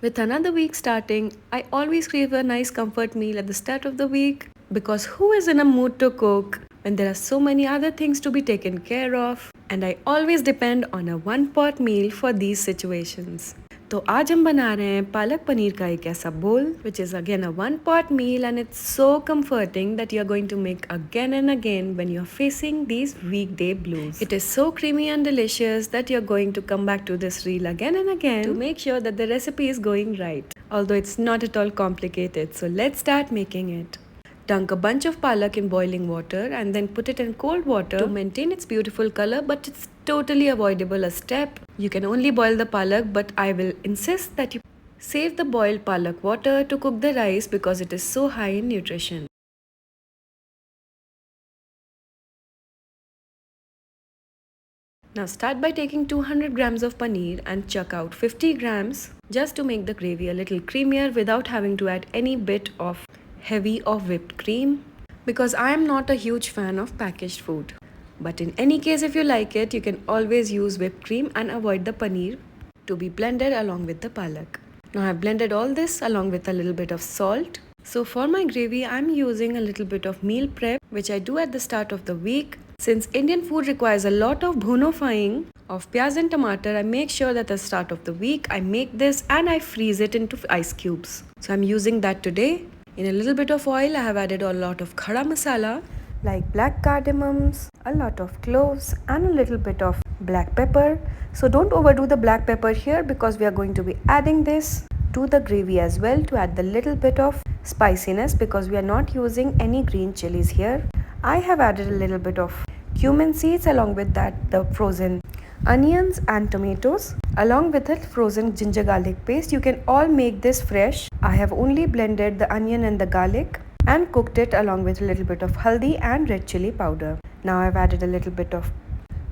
With another week starting, I always crave a nice comfort meal at the start of the week because who is in a mood to cook when there are so many other things to be taken care of? And I always depend on a one pot meal for these situations. तो आज हम बना रहे हैं पालक पनीर का एक ऐसा बोल which is again a one pot meal and it's so comforting that you're going to make again and again when you're facing these weekday blues. It is so creamy and delicious that you're going to come back to this reel again and again to make sure that the recipe is going right. Although it's not at all complicated, so let's start making it. Dunk a bunch of palak in boiling water and then put it in cold water to maintain its beautiful color, but it's totally avoidable a step. You can only boil the palak, but I will insist that you save the boiled palak water to cook the rice because it is so high in nutrition. Now start by taking 200 grams of paneer and chuck out 50 grams just to make the gravy a little creamier without having to add any bit of heavy or whipped cream because I am not a huge fan of packaged food. But in any case, if you like it, you can always use whipped cream and avoid the paneer to be blended along with the palak. Now I've blended all this along with a little bit of salt. So for my gravy, I'm using a little bit of meal prep, which I do at the start of the week. Since Indian food requires a lot of bhunofying of pyaz and tomato, I make sure that at the start of the week, I make this and I freeze it into ice cubes. So I'm using that today. In a little bit of oil, I have added a lot of khada masala like black cardamoms, a lot of cloves and a little bit of black pepper. So don't overdo the black pepper here because we are going to be adding this to the gravy as well to add the little bit of spiciness because we are not using any green chilies here. I have added a little bit of cumin seeds along with that the frozen onions and tomatoes along with the frozen ginger garlic paste. You can all make this fresh. I have only blended the onion and the garlic and cooked it along with a little bit of haldi and red chili powder. Now I've added a little bit of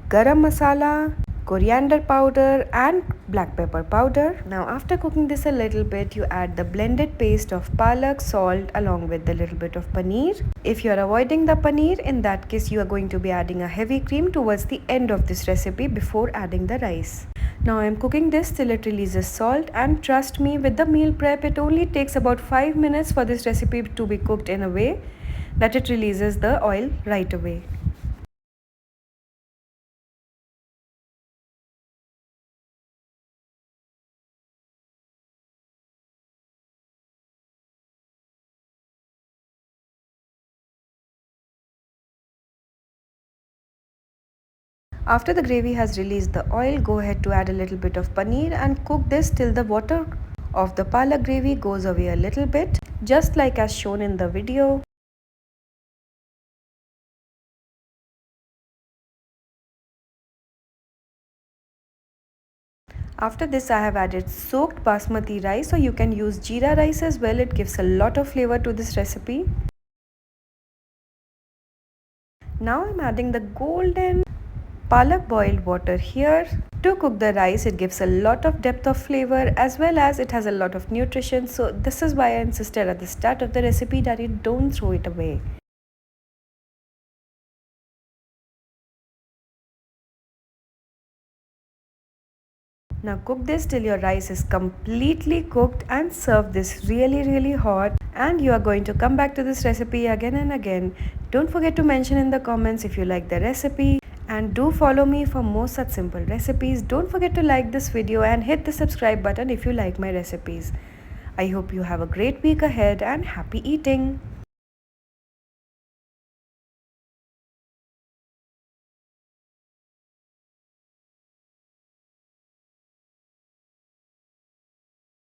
garam masala, coriander powder and black pepper powder. Now after cooking this a little bit, you add the blended paste of palak, salt along with a little bit of paneer. If you are avoiding the paneer, in that case you are going to be adding a heavy cream towards the end of this recipe before adding the rice. Now I am cooking this till it releases salt, and trust me, with the meal prep it only takes about 5 minutes for this recipe to be cooked in a way that it releases the oil right away. After the gravy has released the oil, go ahead to add a little bit of paneer and cook this till the water of the palak gravy goes away a little bit, just like as shown in the video. After this, I have added soaked basmati rice, or you can use jeera rice as well. It gives a lot of flavor to this recipe. Now I'm adding the golden Palak boiled water here to cook the rice. It gives a lot of depth of flavor as well as it has a lot of nutrition. So this is why I insisted at the start of the recipe that you don't throw it away. Now cook this till your rice is completely cooked and serve this really hot, and you are going to come back to this recipe again and again. Don't forget to mention in the comments if you like the recipe, and do follow me for more such simple recipes. Don't forget to like this video and hit the subscribe button if you like my recipes. I hope you have a great week ahead and happy eating.